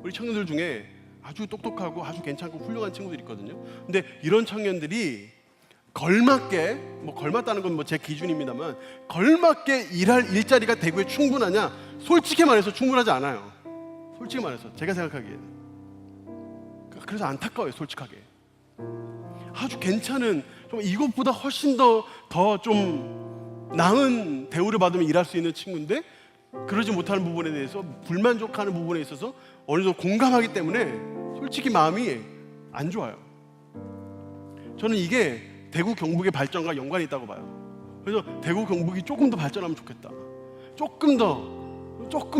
우리 청년들 중에 아주 똑똑하고 아주 괜찮고 훌륭한 친구들이 있거든요. 근데 이런 청년들이 걸맞게, 뭐 걸맞다는 건 뭐 제 기준입니다만, 걸맞게 일할 일자리가 대구에 충분하냐? 솔직히 말해서 충분하지 않아요. 솔직히 말해서 제가 생각하기에는. 그래서 안타까워요, 솔직하게. 아주 괜찮은, 좀 이것보다 훨씬 더 좀 나은 대우를 받으면 일할 수 있는 친구인데 그러지 못하는 부분에 대해서 불만족하는 부분에 있어서 어느 정도 공감하기 때문에 솔직히 마음이 안 좋아요. 저는 이게 대구 경북의 발전과 연관이 있다고 봐요. 그래서 대구 경북이 조금 더 발전하면 좋겠다. 조금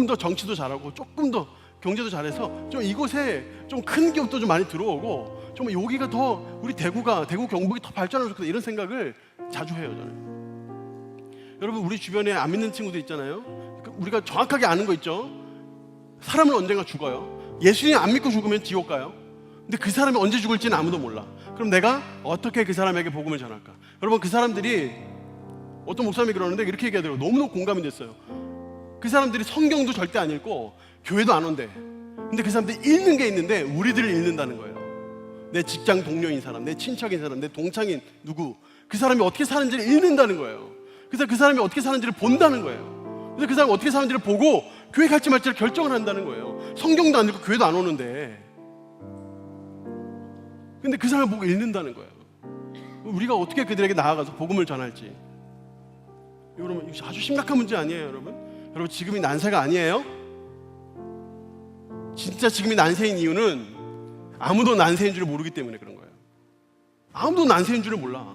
더 정치도 잘하고 조금 더 경제도 잘해서 좀 이곳에 좀 큰 기업도 좀 많이 들어오고 좀 여기가 더 우리 대구 경북이 더 발전하면 좋겠다 이런 생각을 자주 해요 저는. 여러분 우리 주변에 안 믿는 친구들 있잖아요. 우리가 정확하게 아는 거 있죠. 사람은 언젠가 죽어요. 예수님 안 믿고 죽으면 지옥 가요. 근데 그 사람이 언제 죽을지는 아무도 몰라. 그럼 내가 어떻게 그 사람에게 복음을 전할까? 여러분 그 사람들이 어떤 목사님이 그러는데 이렇게 얘기하더라고요. 너무너무 공감이 됐어요. 그 사람들이 성경도 절대 안 읽고 교회도 안 온대. 근데 그 사람들이 읽는 게 있는데 우리들을 읽는다는 거예요. 내 직장 동료인 사람, 내 친척인 사람, 내 동창인 누구, 그 사람이 어떻게 사는지를 읽는다는 거예요. 그래서 그 사람이 어떻게 사는지를 본다는 거예요. 그래서 그 사람이 어떻게 사는지를 보고 교회 갈지 말지를 결정을 한다는 거예요. 성경도 안 읽고 교회도 안 오는데, 근데 그 사람을 보고 읽는다는 거예요. 우리가 어떻게 그들에게 나아가서 복음을 전할지. 여러분 이거 아주 심각한 문제 아니에요 여러분? 여러분 지금이 난세가 아니에요? 진짜 지금이 난세인 이유는 아무도 난세인 줄을 모르기 때문에 그런 거예요. 아무도 난세인 줄을 몰라.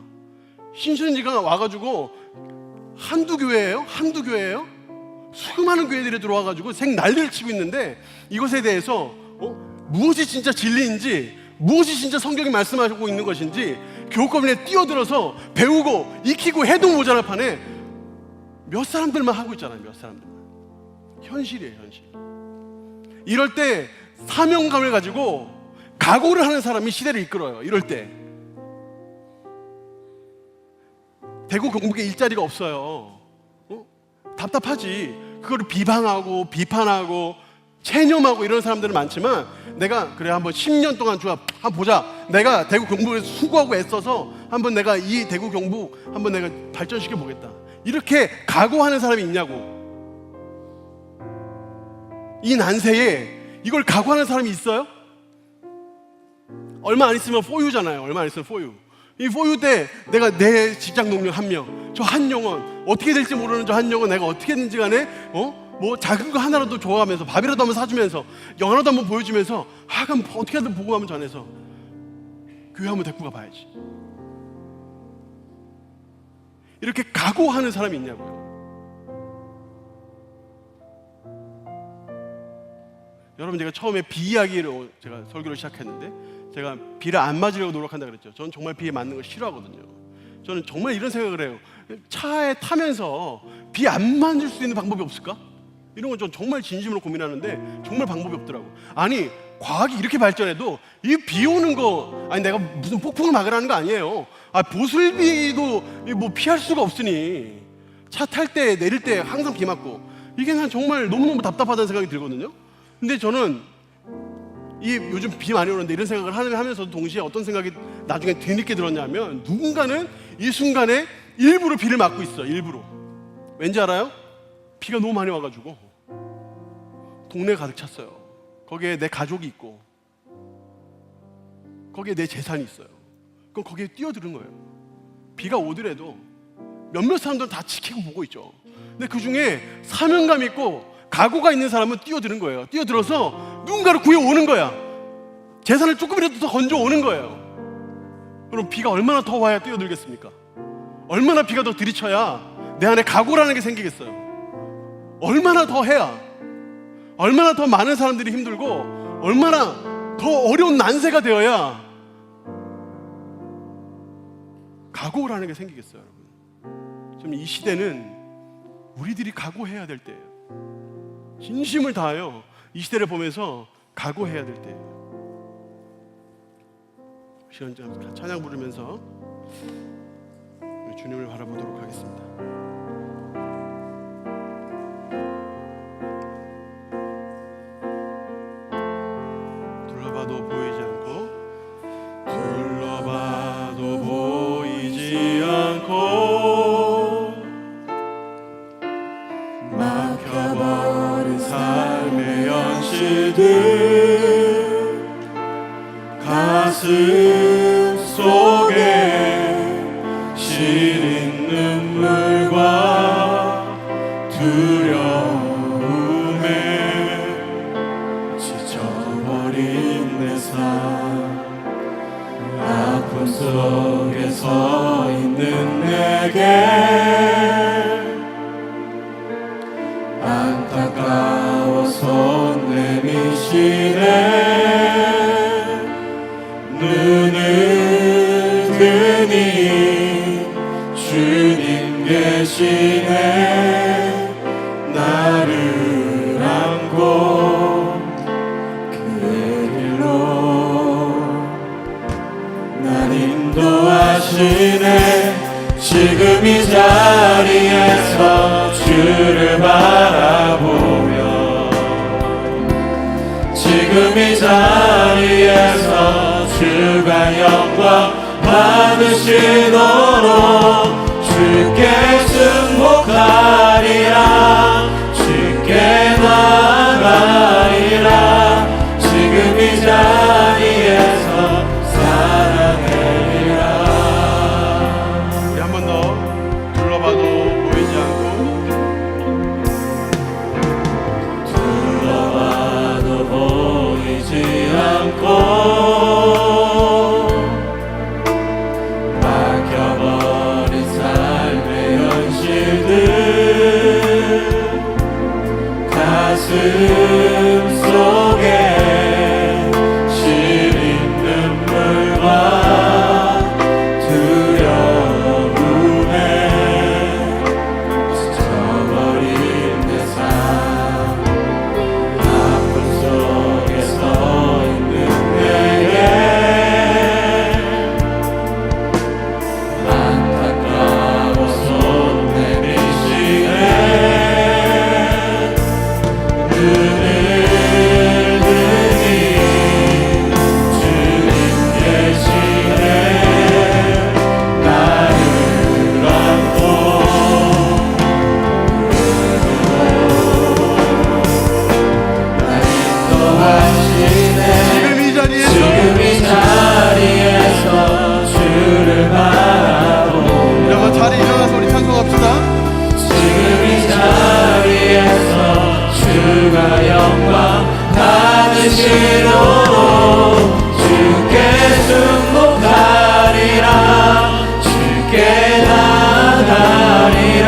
신천지가 와가지고 한두 교회예요? 수많은 교회들이 들어와가지고 생 난리를 치고 있는데 이것에 대해서 무엇이 진짜 진리인지, 무엇이 진짜 성경이 말씀하고 있는 것인지 교육법인에 뛰어들어서 배우고 익히고 해도 모자랄 판에 몇 사람들만 하고 있잖아요. 몇 사람들만. 현실이에요 현실. 이럴 때 사명감을 가지고 각오를 하는 사람이 시대를 이끌어요. 이럴 때 대구 경북에 일자리가 없어요. 답답하지. 그거를 비방하고 비판하고 체념하고 이런 사람들은 많지만, 내가 그래 한번 10년 동안 한번 보자. 내가 대구 경북에서 수고하고 애써서 한번 내가 이 대구 경북 한번 내가 발전시켜 보겠다. 이렇게 각오하는 사람이 있냐고. 이 난세에 이걸 각오하는 사람이 있어요? 얼마 안 있으면 포유잖아요. 얼마 안 있으면 포유. 이 포유 때 내가 내 직장 동료 한 명, 저 한 영혼, 어떻게 될지 모르는 저 한 영혼 내가 어떻게든지 간에 뭐 작은 거 하나라도 줘가면서 밥이라도 한번 사주면서 영화라도 한번 보여주면서 그럼 어떻게든 보고 하면 전해서 교회 한번 데리고 가봐야지. 이렇게 각오하는 사람이 있냐고요. 여러분 제가 처음에 비 이야기로 제가 설교를 시작했는데 제가 비를 안 맞으려고 노력한다 그랬죠. 저는 정말 비에 맞는 걸 싫어하거든요. 저는 정말 이런 생각을 해요. 차에 타면서 비 안 맞을 수 있는 방법이 없을까? 이런 건 전 정말 진심으로 고민하는데 정말 방법이 없더라고. 아니 과학이 이렇게 발전해도 이 비 오는 거, 아니 내가 무슨 폭풍을 막으라는 거 아니에요. 보슬비도 뭐 피할 수가 없으니 차 탈 때 내릴 때 항상 비 맞고, 이게 난 정말 너무너무 답답하다는 생각이 들거든요. 근데 저는 이 요즘 비 많이 오는데 이런 생각을 하면서도 동시에 어떤 생각이 나중에 뒤늦게 들었냐면, 누군가는 이 순간에 일부러 비를 맞고 있어. 일부러. 왠지 알아요? 비가 너무 많이 와가지고 동네가 가득 찼어요. 거기에 내 가족이 있고 거기에 내 재산이 있어요. 그럼 거기에 뛰어드는 거예요. 비가 오더라도 몇몇 사람들은 다 지키고 보고 있죠. 근데 그 중에 사명감 있고 각오가 있는 사람은 뛰어드는 거예요. 뛰어들어서 누군가를 구해오는 거야. 재산을 조금이라도 더 건져오는 거예요. 그럼 비가 얼마나 더 와야 뛰어들겠습니까? 얼마나 비가 더 들이쳐야 내 안에 각오라는 게 생기겠어요? 얼마나 더 해야, 얼마나 더 많은 사람들이 힘들고 얼마나 더 어려운 난세가 되어야 각오라는 게 생기겠어요, 여러분? 좀 이 시대는 우리들이 각오해야 될 때예요. 진심을 다하여 이 시대를 보면서 각오해야 될 때예요. 시간 찬양 부르면서 주님을 바라보도록 하겠습니다. 둘러봐도 보이지 않고, 둘러봐도 보이지 않고 막혀버린 삶의 현실들, 가슴 속에 시린 눈물과 두려움에 지쳐버린 내 삶, 아픔 속에 서 있는 내게 안타까워 손 내미시 계시네. 눈을 뜨니 주님 계시네. 나를 안고 그 길로 날 인도하시네. 지금 이 자리에서 주를 바라보며 지금 이 자리에서 주가 영광 받으시도록 주께 승복하리라. 주께 나가리라. 지금 이 자리에서 살아내리라. 우리 한 번 더 둘러봐도 보이지 않고 둘러봐도 보이지 않고 막혀버린 삶의 현실들 가슴 속에 시린 눈물과 두려움에 지쳐버린 내 삶 아픔 속에 서 있는 내게 안타까워 손 내미시네. 눈을 뜨니 주님 계시네. 나를 안고 날 인도하시네. 지금 이 자리에서 지금 이 자리에서 주를 바라보며 여러분 자리 일어나서 우리 찬송합시다. 지금 이 자리에서 주가 영광 받으시도록 주께 승복하리라. 주께 나가리라.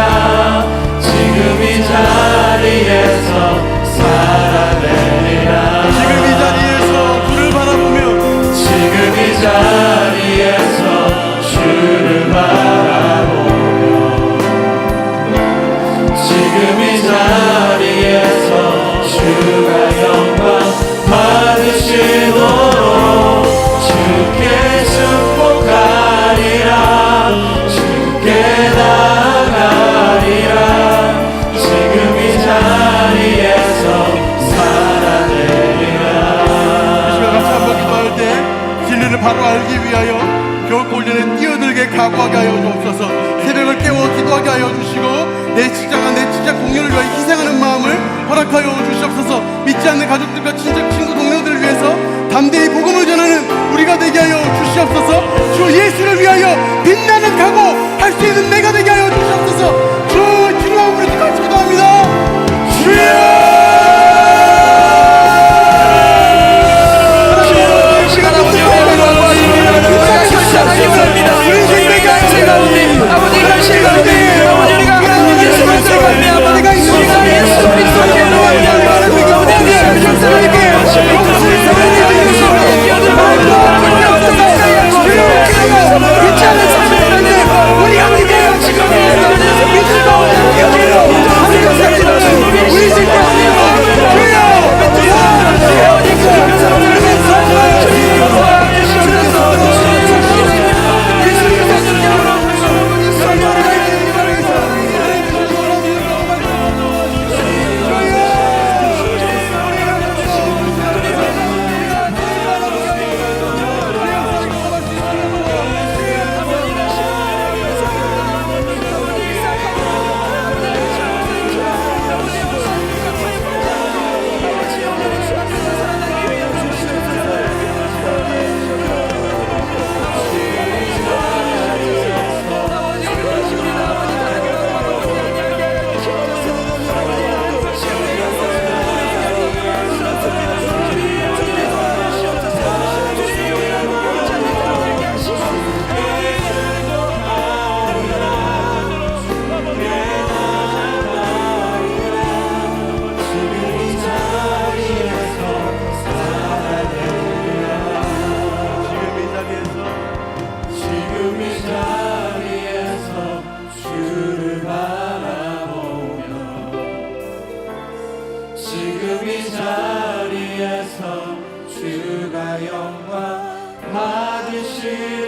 지금 이 자리에서 살아내리라. 지금 이 자리에서 주를 바라보며 지금 이 자리에서 주를 바라보며 지금 이 자리에서 주가 영광 받으시도록 주께 승복하리라. 주께 나가리라. 지금 이 자리에서 살아내리라. 시간 같이 한번 기도할 때 진리를 바로 알기 위하여 겨울 골전에 뛰어들게 각오하게 하여 주옵소서. 새벽을 깨워 기도하게 하여 주시고 내 직장과 내 직장 동료를 위하여 희생하는 마음을 허락하여 주시옵소서. 믿지 않는 가족들과 친척 친구 동료들을 위해서 담대히 복음을 전하는 우리가 되게 하여 주시옵소서. 주 예수를 위하여 빛나는 각오 할 수 있는 내가 되게 하여 주시옵소서. 주 주님을 부르짖고 같이 기도합니다. 주여 아버지가 실감돼. 아버지가 하나님 예수를 생각해. 아버지가 예수 그리스도의 우리 함께 지금 지금 이 자리에서 주가 영광 받으시옵소서.